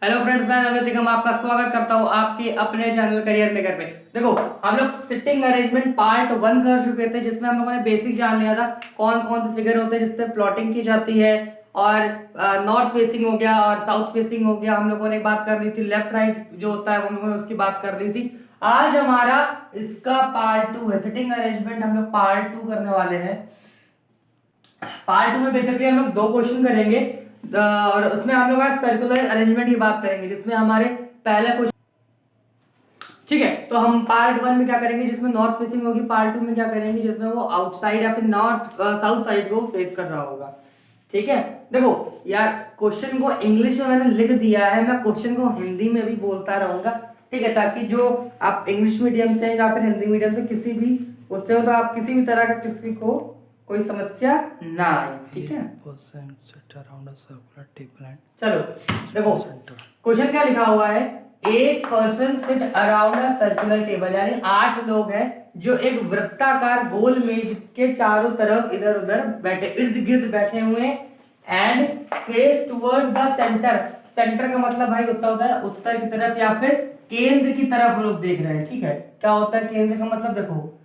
Hello friends, मैं नवनीत निगम आपका स्वागत करता हूं आपके अपने चैनल करियर मेकर में। देखो, हम लोग सिटिंग अरेंजमेंट पार्ट 1 कर चुके थे, जिसमें हम लोगों ने बेसिक जान लिया था कौन कौन से फिगर होते हैं जिसपे प्लॉटिंग की जाती है। और नॉर्थ फेसिंग हो गया और साउथ फेसिंग हो गया। हम लोगों ने बात कर ली थी लेफ्ट राइट जो होता है, हम लोगों ने उसकी बात कर ली थी। आज हमारा इसका पार्ट 2 है, सिटिंग अरेंजमेंट हम लोग पार्ट 2 करने वाले हैं। पार्ट 2 में बेसिकली हम लोग 2 क्वेश्चन करेंगे और उसमें हम लोग आज सर्कुलर अरेंजमेंट की बात करेंगे, जिसमें हमारे पहला क्वेश्चन। ठीक है, तो हम पार्ट 1 में क्या करेंगे जिसमें नॉर्थ फेसिंग होगी, पार्ट 2 में क्या करेंगे जिसमें वो आउटसाइड या फिर नॉर्थ साउथ साइड को फेस कर रहा होगा। ठीक है, देखो यार, क्वेश्चन को इंग्लिश में मैंने लिख दिया है, मैं क्वेश्चन को हिंदी में भी बोलता रहूंगा। ठीक है, ताकि जो आप इंग्लिश मीडियम से या फिर हिंदी मीडियम से किसी भी उससे हो, तो आप किसी भी तरह का किसी को कोई समस्या ना आए। ठीक है, चलो देखो क्वेश्चन क्या लिखा हुआ है। एक person sit around a circular table, यानी 8 लोग हैं जो एक वृत्ताकार गोल मेज के चारों तरफ इधर उधर बैठे, इर्द गिर्द बैठे हुए and face towards the centre. Centre का मतलब भाई होता है उत्तर की तरफ या फिर केंद्र की तरफ लोग देख रहे हैं। ठीक है, क्या होता है केंद्र का मतलब, देखो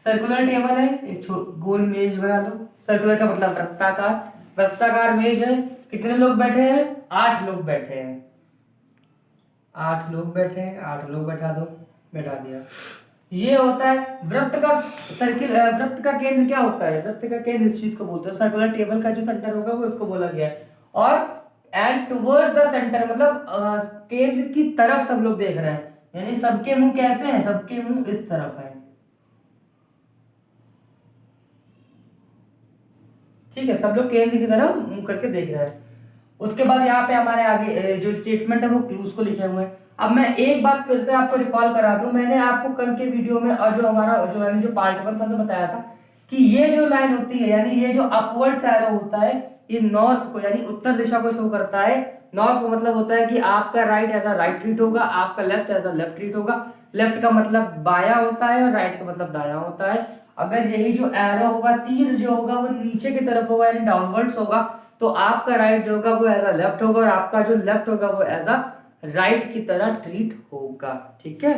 सर्कुलर टेबल है, एक गोल मेज बना लो। सर्कुलर का मतलब वृत्ताकार, वृत्ताकार मेज है। कितने लोग बैठे हैं? 8 लोग बैठे हैं। 8 लोग बैठे हैं, 8 लोग बैठा दो, बैठा दिया। ये होता है वृत्त का सर्किल। वृत्त का केंद्र क्या होता है? वृत्त का केंद्र इस चीज को बोलते हैं, सर्कुलर टेबल का जो सेंटर होगा वो इसको बोला गया है। और एंड टुवर्ड्स द सेंटर मतलब केंद्र की तरफ सब लोग देख रहे हैं, यानी सबके मुंह कैसे हैं? सबके मुंह इस तरफ है। ठीक है, सब लोग केंद्र की तरफ मुंह करके देख रहे हैं। उसके बाद यहाँ पे हमारे आगे जो स्टेटमेंट है वो क्लूज को लिखे हुए हैं। अब मैं एक बात फिर से आपको रिकॉल करा दूं, मैंने आपको कल के वीडियो में और जो हमारा जो यानी जो पार्ट 1 था तो बताया था कि ये जो लाइन होती है, यानी ये जो अपवर्ड एरो होता है, ये नॉर्थ को यानी उत्तर दिशा को शो करता है। नॉर्थ को मतलब होता है कि आपका right as a right read होगा, आपका left as a left read होगा। लेफ्ट का मतलब बायां होता है और राइट का मतलब दायां होता है। अगर यही जो एरो होगा, तीर जो होगा वो नीचे की तरफ होगा यानी डाउनवर्ड्स होगा, तो आपका राइट जो होगा वो एज अ लेफ्ट होगा और आपका जो लेफ्ट होगा वो एज अ राइट की तरह ट्रीट होगा। ठीक है,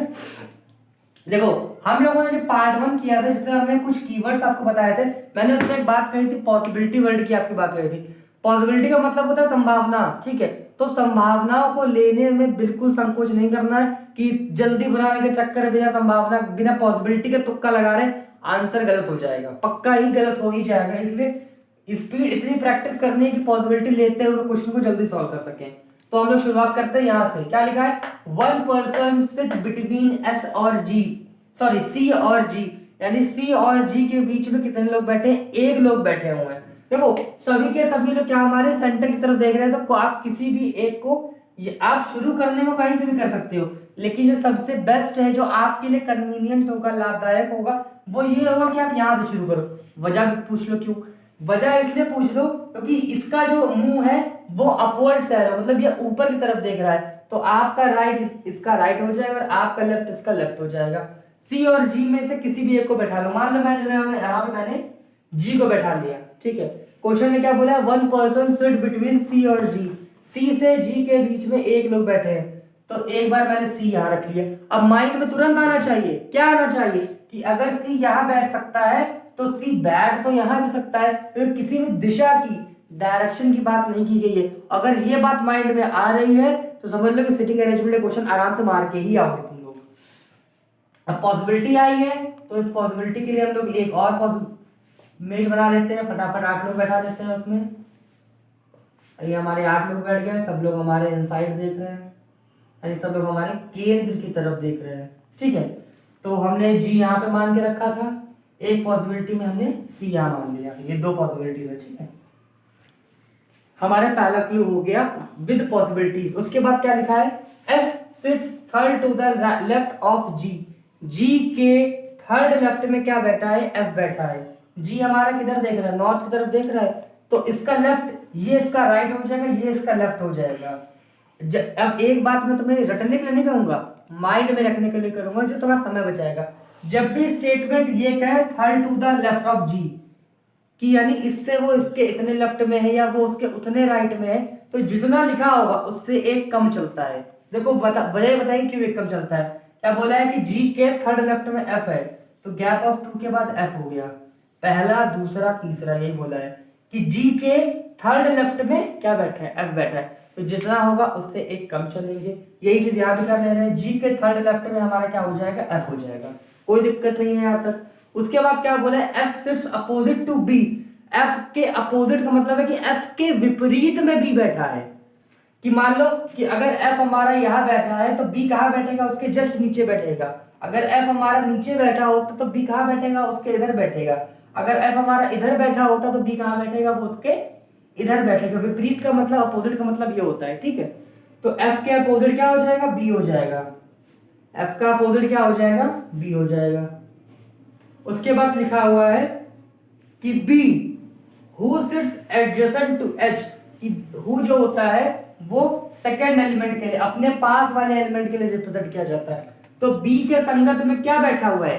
देखो हम लोगों ने जो पार्ट 1 किया था जिसमें हमने कुछ कीवर्ड्स आपको बताए थे, मैंने उसमें एक बात कही थी, पॉसिबिलिटी वर्ड की आपकी बात कही थी। पॉसिबिलिटी का मतलब होता है संभावना। ठीक है, तो संभावनाओं को लेने में बिल्कुल संकोच नहीं करना है कि जल्दी बनाने के चक्कर में बिना संभावना बिना पॉसिबिलिटी के तुक्का लगा रहे हैं, आंसर गलत हो जाएगा, पक्का ही गलत हो ही जाएगा। इसलिए स्पीड इतनी प्रैक्टिस करनी है कि पॉसिबिलिटी लेते हुए क्वेश्चन को जल्दी सॉल्व कर सकें। तो हम लोग शुरुआत करते हैं यहाँ से। क्या लिखा है? 1 पर्सन सिट बिटवीन एस और जी, सॉरी सी और जी, यानी सी और जी के बीच में कितने लोग बैठे हैं? 1 लोग बैठे हुए हैं। देखो सभी के सभी लोग क्या हमारे सेंटर की तरफ देख रहे हैं, तो आप किसी भी एक को आप शुरू करने को कहीं से भी कर सकते हो, लेकिन जो सबसे बेस्ट है, जो आपके लिए कन्वीनियंट होगा, लाभदायक होगा, वो ये होगा कि आप यहाँ से शुरू करो। वजह पूछ लो क्यों? वजह इसलिए पूछ लो क्योंकि इसका जो मुंह है वो अपवर्ड से है, मतलब ये ऊपर की तरफ देख रहा है, तो आपका राइट इसका राइट हो जाएगा और आपका लेफ्ट इसका लेफ्ट हो जाएगा। सी और जी में से किसी भी एक को बैठा लो। मान लो मैं यहाँ पे मैंने जी को बैठा लिया। ठीक है, क्वेश्चन में क्या बोला है? 1 पर्सन सिट बिटवीन सी और जी, सी से जी के बीच में 1 लोग बैठे हैं। तो एक बार मैंने सी यहाँ रख लिया। अब माइंड में तुरंत आना चाहिए, क्या आना चाहिए कि अगर सी यहाँ बैठ सकता है तो सी बैठ तो यहाँ भी सकता है, तो किसी भी दिशा की डायरेक्शन की बात नहीं की गई है। अगर ये बात माइंड में आ रही है तो समझ लो कि सिटिंग अरेंजमेंट क्वेश्चन आराम से मार के ही आओगे तुम लोग। अब पॉसिबिलिटी आई है तो इस पॉसिबिलिटी के लिए हम लोग एक और मेज बना लेते हैं, फटाफट 8 लोग बैठा देते हैं उसमें। ये हमारे 8 लोग बैठ गए, सब लोग हमारे इनसाइड देख रहे हैं, यानी सब लोग हमारे केंद्र की तरफ देख रहे हैं। ठीक है, तो हमने जी यहाँ पे मान के रखा था, एक पॉसिबिलिटी में हमने सी यहाँ मान लिया, ये 2 पॉसिबिलिटीज है। ठीक है, हमारा पहला क्लू हो गया विद पॉसिबिलिटीज। उसके बाद क्या लिखा है? F sits third to the left of G, G के थर्ड लेफ्ट में क्या बैठा है? एफ बैठा है। जी हमारा किधर देख रहा है? नॉर्थ की तरफ देख रहा है, तो इसका लेफ्ट, ये इसका राइट हो जाएगा, ये इसका लेफ्ट हो जाएगा। अब एक बात मैं तुम्हें रटने के लिए नहीं कहूंगा, माइंड में रखने के लिए करूंगा, जो तुम्हारा समय बचाएगा। जब भी स्टेटमेंट ये कहे third to the left of G, कि यानी इससे वो इसके इतने लेफ्ट में है या वो उसके उतने राइट में है, तो जितना लिखा होगा उससे एक कम चलता है। देखो वजह बताइए क्यों एक कम चलता है। क्या बोला है कि जी के थर्ड लेफ्ट में एफ है, तो गैप ऑफ 2 के बाद एफ हो गया, पहला दूसरा तीसरा, यही बोला है कि जी के थर्ड लेफ्ट में क्या बैठा है, एफ बैठा है, तो जितना होगा उससे एक कम चलेंगे। यही चीज यहाँ भी कर ले रहे हैं, जी के थर्ड लेफ्ट में हमारा क्या हो जाएगा, एफ हो जाएगा, कोई दिक्कत नहीं है यहाँ तक। उसके बाद क्या बोला है, F sits opposite to B, F के अपोजिट का मतलब है कि एफ के विपरीत में बी बैठा है। कि मान लो कि अगर एफ हमारा यहाँ बैठा है तो बी कहाँ बैठेगा, उसके जस्ट नीचे बैठेगा। अगर एफ हमारा नीचे बैठा होता तो बी कहाँ बैठेगा, उसके इधर बैठेगा। अगर एफ हमारा इधर बैठा होता तो बी कहाँ बैठेगा, वो उसके इधर बैठेगा। विपरीत का मतलब, अपोजिट का मतलब ये होता है, ठीक है। तो एफ के अपोजिट क्या हो जाएगा, बी हो जाएगा। एफ का अपोजिट क्या हो जाएगा, बी हो जाएगा। उसके बाद लिखा हुआ है कि B who sits adjacent to H, कि हु जो होता है वो सेकेंड एलिमेंट के लिए, अपने पास वाले एलिमेंट के लिए रिप्रेजेंट किया जाता है। तो बी के संगत में क्या बैठा हुआ है,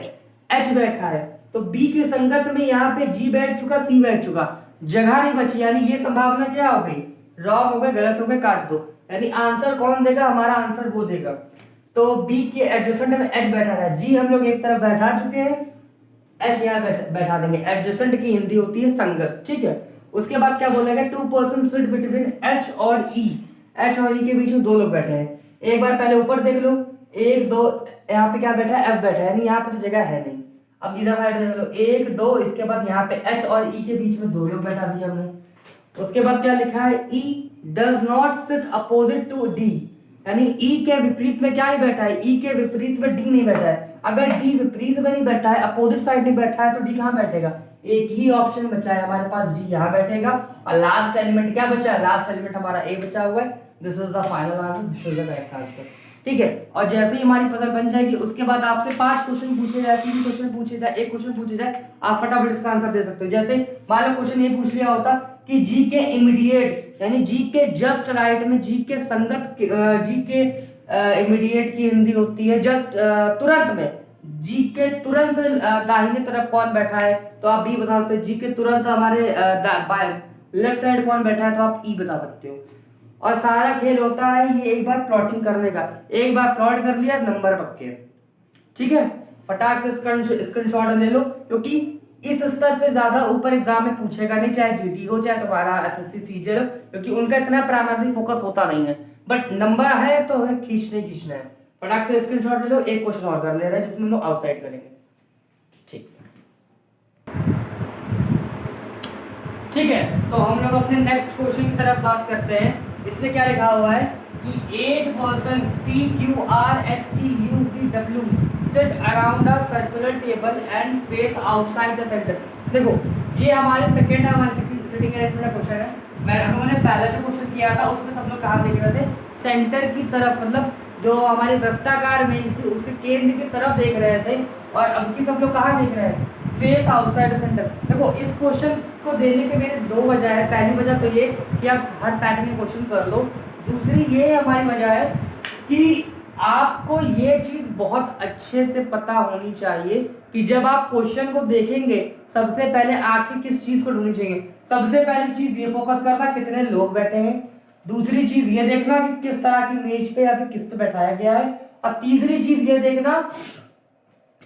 एच बैठा है। तो बी के संगत में यहाँ पे जी बैठ चुका, सी बैठ चुका, जगह नहीं बची, यानी ये संभावना क्या हो गई, रॉन्ग हो गए, गलत हो गए, काट दो। यानी आंसर कौन देगा, हमारा आंसर वो देगा। तो बी के एडजेसेंट में एच बैठा है, जी हम लोग एक तरफ बैठा चुके हैं, एच यहाँ बैठा देंगे। एडजेसेंट की हिंदी होती है संगत, ठीक है। उसके बाद क्या बोलेगा, 2 पर्सन सिट बिटवीन एच और ई, एच और ई के बीच में 2 लोग बैठे हैं। एक बार पहले ऊपर देख लो, 1 2, यहाँ पे क्या बैठा है, एफ बैठा है, यानी यहाँ पे तो जगह है नहीं। अब इधर साइड देख लो, 1 2, इसके बाद यहाँ पे एच और ई के बीच में 2 लोग बैठा दिया हमने। उसके बाद क्या लिखा है, E does not sit opposite to D, यानी ई के विपरीत में क्या नहीं बैठा है, ई के विपरीत में डी नहीं बैठा है। अगर डी विपरीत में नहीं बैठा है, अपोजिट साइड नहीं बैठा है, तो डी कहाँ बैठेगा, एक ही ऑप्शन बचा है हमारे पास, डी यहाँ बैठेगा। और लास्ट एलिमेंट क्या बचा है, लास्ट एलिमेंट हमारा ए बचा हुआ है। This is the final answer, this is the correct answer, ठीक है। और जैसे ही हमारी पजल बन जाएगी, उसके बाद आपसे 5 क्वेश्चन पूछे जाए, 3 क्वेश्चन पूछे जाए, 1 क्वेश्चन पूछे जाए, आप फटाफट इसका आंसर दे सकते हो। जैसे मान लो क्वेश्चन ये पूछ लिया होता कि जी के इमीडिएट, यानी जी के जस्ट राइट में, जी के संगत, जी के इमीडिएट की हिंदी होती है जस्ट, तुरंत में, जी के तुरंत दाहिने तरफ कौन बैठा है, तो आप बी बता सकते हो। जी के तुरंत हमारे लेफ्ट साइड कौन बैठा है, तो आप ई बता सकते हो। और सारा खेल होता है ये एक बार प्लॉटिंग करने का, एक बार प्लॉट कर लिया नंबर पक्के, ठीक है। फटाक से स्क्रीनशॉट ले लो, क्योंकि इस स्तर से ज्यादा ऊपर एग्जाम में पूछेगा नहीं, चाहे जीडी हो चाहे तुम्हारा एसएससी सीजीएल हो, क्योंकि उनका इतना प्राइमरी फोकस होता नहीं है। बट नंबर है तो हमें खींचना है। फटाक से स्क्रीनशॉट ले लो, एक क्वेश्चन और कर ले रहे हैं जिसमें हम लोग आउटसाइड करेंगे, ठीक है। तो हम लोग अपने नेक्स्ट क्वेश्चन की तरफ बात करते हैं। इसमें क्या लिखा हुआ है कि 8 persons P Q R S T U V W sit around a circular table and face outside the center। देखो ये हमारे सेकंड सिटिंग अरेंजमेंट का क्वेश्चन है। हम लोगों ने पहला जो क्वेश्चन किया था उसमें सब लोग कहाँ देख रहे थे, सेंटर की तरफ, मतलब जो हमारी वृत्ताकार मेज थी उसके केंद्र की तरफ देख रहे थे। और अब की सब लोग कहाँ देख रहे हैं, फेस आउटसाइड द सेंटर। देखो इस क्वेश्चन को देने के मेरे 2 वजह है। पहली वजह तो ये कि आप हर पैटर्न में क्वेश्चन कर लो। दूसरी ये हमारी वजह है कि आपको ये चीज़ बहुत अच्छे से पता होनी चाहिए कि जब आप क्वेश्चन को देखेंगे सबसे पहले आखिर किस चीज़ को ढूंढनी चाहिए। सबसे पहली चीज़ ये फोकस करना कितने लोग बैठे हैं, दूसरी चीज़ ये देखना कि किस तरह की मेज पे या फिर किस पे बैठाया गया है, और तीसरी चीज़ ये देखना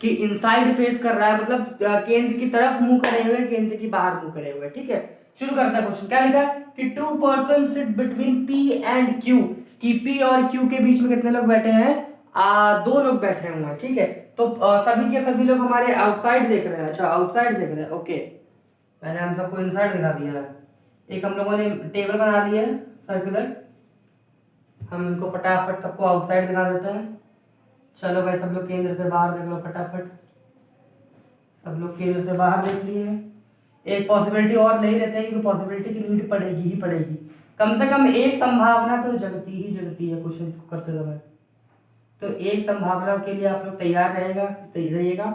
कि इनसाइड फेस कर रहा है, मतलब केंद्र की तरफ मुंह करे हुए, केंद्र की बाहर मुंह करे हुए, ठीक है। शुरू करता है क्वेश्चन। क्या लिखा है कि 2 person sit between P and Q, कि P और Q के बीच में कितने लोग बैठे हैं, 2 लोग बैठे हुए हैं, ठीक है। तो सभी के सभी लोग हमारे आउटसाइड देख रहे हैं। अच्छा आउटसाइड देख रहे हैं, ओके। मैंने हम सबको इनसाइड दिखा दिया है। एक हम लोगों ने टेबल बना लिया है सर्कुलर, हम इनको फटाफट सबको आउटसाइड दिखा देते हैं। चलो भाई सब लोग केंद्र से बाहर देख लो फटाफट, सब लोग केंद्र से बाहर देख लिए। एक पॉसिबिलिटी और ले लेते हैं, क्योंकि पॉसिबिलिटी की नीड पड़ेगी ही पड़ेगी। कम से कम एक संभावना तो जगती है क्वेश्चन को करते समय। तो एक संभावना के लिए आप लोग तैयार रहिएगा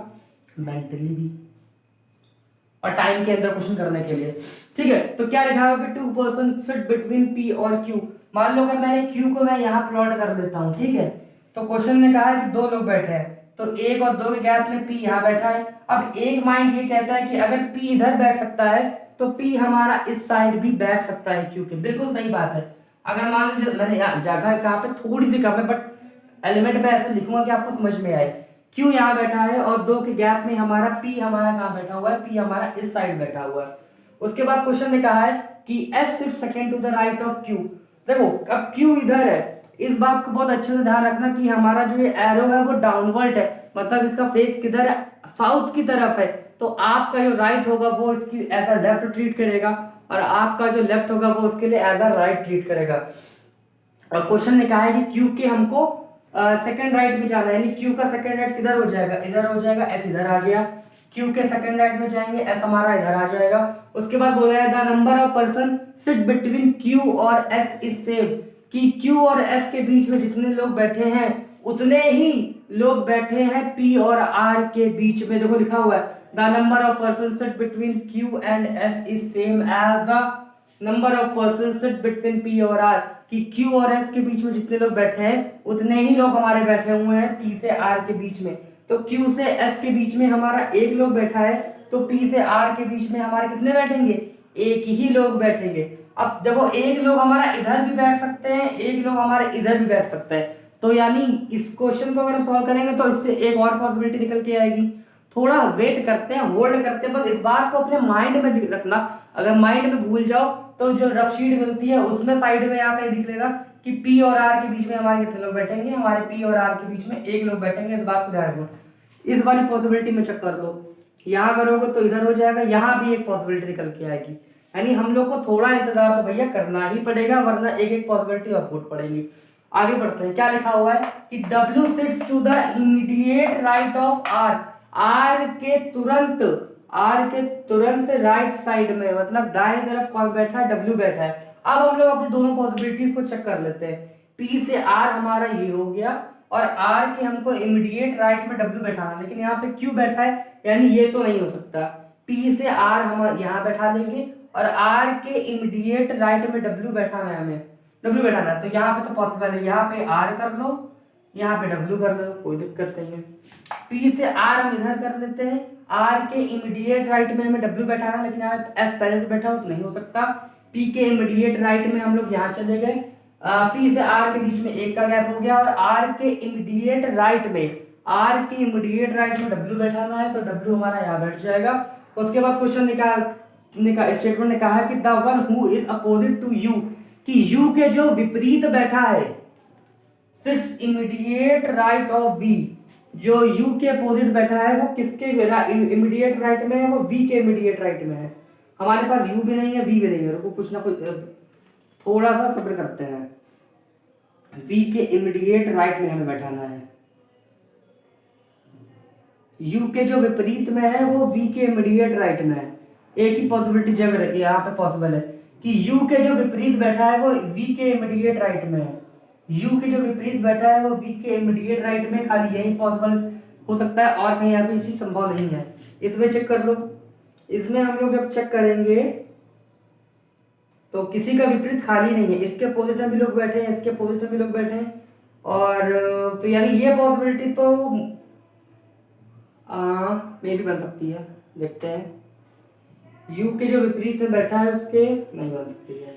मेंटली भी और टाइम के अंदर क्वेश्चन करने के लिए, ठीक है। तो क्या लिखा है कि 2 पर्सन सिट बिटवीन P और Q। मान लो अगर मैंने Q को मैं यहाँ प्लॉट कर देता हूँ, ठीक है। तो क्वेश्चन ने कहा है कि 2 लोग बैठे हैं, तो 1 और 2 के गैप में P यहाँ बैठा है। अब एक माइंड ये कहता है कि अगर P इधर बैठ सकता है तो P हमारा इस साइड भी बैठ सकता है, क्योंकि बिल्कुल सही बात है। अगर मान लीजिए मैंने जगह कहाँ पे थोड़ी सी कम है, बट एलिमेंट में ऐसे लिखूंगा कि आपको समझ में आए। क्यू यहाँ बैठा है और 2 के गैप में हमारा पी हमारा कहाँ बैठा हुआ है, पी हमारा इस साइड बैठा हुआ है। उसके बाद क्वेश्चन ने कहा है कि S sits second to the right of Q. देखो अब क्यू इधर है, इस बात को बहुत अच्छे से ध्यान रखना कि हमारा जो ये एरो है वो डाउनवर्ड है, मतलब इसका फेस किधर है, साउथ की तरफ है। तो आपका जो राइट होगा वो इसकी ऐसा लेफ्ट ट्रीट करेगा, और आपका जो लेफ्ट होगा वो उसके लिए एज राइट ट्रीट करेगा। और क्वेश्चन ने कहा है कि क्यू के हमको सेकंड राइट में जाना है, यानी क्यू का सेकंड राइट किधर हो जाएगा, इधर हो जाएगा, एस इधर आ गया। क्यू के सेकंड राइट में जाएंगे, एस हमारा इधर आ जाएगा। उसके बाद बोला है the number of person sit between Q और एस इज सेम, कि क्यू और एस के बीच में जितने लोग बैठे हैं उतने ही लोग बैठे हैं पी और आर के बीच में। देखो लिखा हुआ है the number of person sit between Q and S is same as the number of person sit between P और आर, कि क्यू और एस के बीच में जितने लोग बैठे हैं उतने ही लोग हमारे बैठे हुए हैं पी से आर के बीच में। तो क्यू से एस के बीच में हमारा एक लोग बैठा है, तो पी से आर के बीच में हमारे कितने बैठेंगे, एक ही लोग बैठेंगे। अब देखो एक लोग हमारा इधर भी बैठ सकते हैं, एक लोग हमारे इधर भी बैठ सकते हैं। तो यानी इस क्वेश्चन को अगर हम सॉल्व करेंगे तो इससे एक और पॉसिबिलिटी निकल के आएगी। थोड़ा वेट करते हैं, होल्ड करते हैं, बस इस बात को अपने माइंड में रखना। अगर माइंड में भूल जाओ तो जो रफ शीट मिलती है उसमें साइड में यहाँ पे दिख लेगा कि पी और आर के बीच में हमारे कितने लोग बैठेंगे, हमारे पी और आर के बीच में एक लोग बैठेंगे। इस बात को ध्यान रखो। इस वाली पॉसिबिलिटी में चेक कर लो, यहाँ करोगे तो इधर हो जाएगा, यहाँ भी एक पॉसिबिलिटी निकल के आएगी। यानी हम लोग को थोड़ा इंतजार तो भैया करना ही पड़ेगा, वरना एक एक पॉसिबिलिटी और फूट पड़ेगी। आगे बढ़ते हैं, क्या लिखा हुआ है कि W sits to the immediate right of R, R के तुरंत राइट साइड में, मतलब दाएं तरफ कौन बैठा है, W बैठा है। अब हम लोग अपनी दोनों पॉसिबिलिटीज को चेक कर लेते हैं। P से R हमारा ये हो गया, और R के हमको इमीडिएट राइट में W बैठाना, लेकिन यहाँ पे Q बैठा है, यानी ये तो नहीं हो सकता। P से R हम यहाँ बैठा लेंगे, और R के इमीडिएट राइट में W बैठाना है, हमें W बैठाना है। तो यहाँ पे तो पॉसिबल है, यहाँ पे R कर लो, यहाँ पे W कर लो, कोई दिक्कत नहीं है। P से R हम इधर कर लेते हैं, R के इमीडिएट राइट में हमें W बैठाना है, लेकिन यहाँ S पहले से बैठा हो तो नहीं हो सकता। P के इमीडिएट राइट में हम लोग यहाँ चले गए, P से R के बीच में एक का गैप हो गया, और R के इमीडिएट राइट में W बैठाना है, तो W हमारा यहाँ बैठ जाएगा। उसके बाद क्वेश्चन स्टेटमेंट ने कहा कि the one who is opposite to U, कि U के जो विपरीत बैठा है, sits immediate right of V, जो U के अपोजिट बैठा है वो किसके इमीडिएट राइट में है, वो V के इमीडिएट राइट में है। हमारे पास U भी नहीं है, V भी नहीं है, रुको कुछ ना कुछ थोड़ा सा सब्र करते हैं। V के इमीडिएट राइट में हमें बैठाना है, U के जो विपरीत में है वो V के इमीडिएट राइट में है। एक ही पॉसिबिलिटी जगह यहाँ पे पॉसिबल है कि U के जो विपरीत बैठा है वो V के इमीडिएट राइट में है, U के जो विपरीत बैठा है वो V के इमीडिएट राइट में, खाली यही पॉसिबल हो सकता है, और कहीं यहाँ पे चीज संभव नहीं है। इसमें चेक कर लो, इसमें हम लोग जब चेक करेंगे तो किसी का विपरीत खाली नहीं है, इसके अपोजिट में भी लोग बैठे हैं, इसके अपोजिट में भी लोग बैठे हैं, और तो यानी ये पॉसिबिलिटी तो मे भी बन सकती है। देखते हैं, U के जो विपरीत में बैठा है उसके नहीं बन सकती है,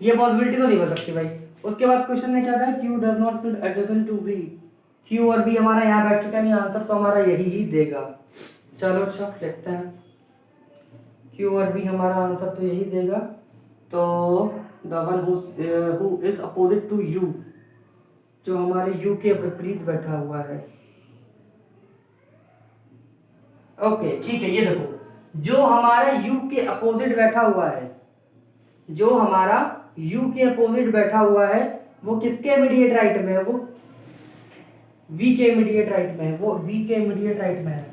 ये पॉसिबिलिटी तो नहीं बन सकती भाई। उसके बाद क्वेश्चन ने क्या कहा, Q does not fit adjacent to V, Q और V हमारा यहाँ बैठ चुका है, नहीं आंसर तो हमारा यही ही देगा। चलो अच्छा देखते हैं, Q और V हमारा आंसर तो यही देगा। तो the one who is opposite to U, जो हमारे U के विपरीत बैठा हुआ है। ओके ठीक है, ये देखो जो हमारा U के अपोजिट बैठा हुआ है, जो हमारा U के अपोजिट बैठा हुआ है वो किसके इमीडिएट राइट में है, वो V के इमीडिएट राइट में है, वो V के इमीडिएट राइट में है।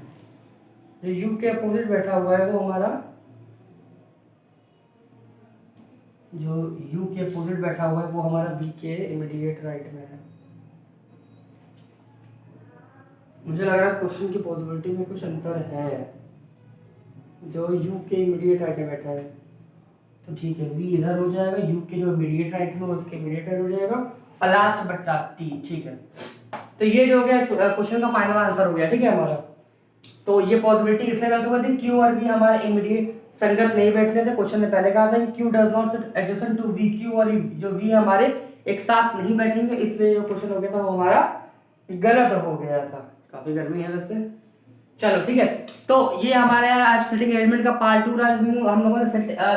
जो U के अपोजिट बैठा हुआ है वो हमारा, जो U के अपोजिट बैठा हुआ है वो हमारा V के इमीडिएट राइट में है। मुझे लग रहा है क्वेश्चन की पॉसिबिलिटी में कुछ अंतर है। जो U के इमीडिएट राइट में बैठा है तो ठीक है, V इधर हो जाएगा, U के जो इमीडिएट राइट में उसके इमीडिएट राइट हो जाएगा, और लास्ट बट्टा T, ठीक है। तो ये जो हो गया क्वेश्चन का फाइनल आंसर हो गया, ठीक है हमारा। तो ये पॉसिबिलिटी इससे गलत हो गई थी, Q और V हमारे इमीडिएट संगत नहीं बैठने थे। क्वेश्चन ने पहले कहा था कि Q does not sit adjacent to V Q, और जो वी हमारे एक साथ नहीं बैठेंगे, इसलिए जो क्वेश्चन हो गया था वो हमारा गलत हो गया था। काफी गर्मी है वैसे। चलो ठीक है, तो ये हमारा यार आज सिटिंग अरेंजमेंट का पार्ट 2 रहा, जिसमें हम लोगों ने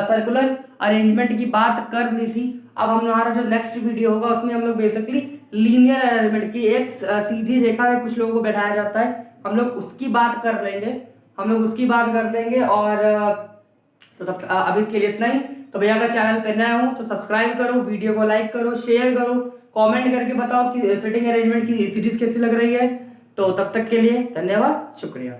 सर्कुलर अरेंजमेंट की बात कर ली थी। अब हमारा जो नेक्स्ट वीडियो होगा उसमें हम लोग बेसिकली लीनियर अरेंजमेंट की एक सीधी रेखा में कुछ लोगों को बैठाया जाता है, हम लोग उसकी बात कर लेंगे। और तो तब अभी के लिए इतना ही। तो भैया अगर चैनल पे नया हूं तो सब्सक्राइब करो, वीडियो को लाइक करो, शेयर करो, कमेंट करके बताओ कि सिटिंग अरेंजमेंट की सीरीज कैसी लग रही है। तो तब तक के लिए धन्यवाद, शुक्रिया।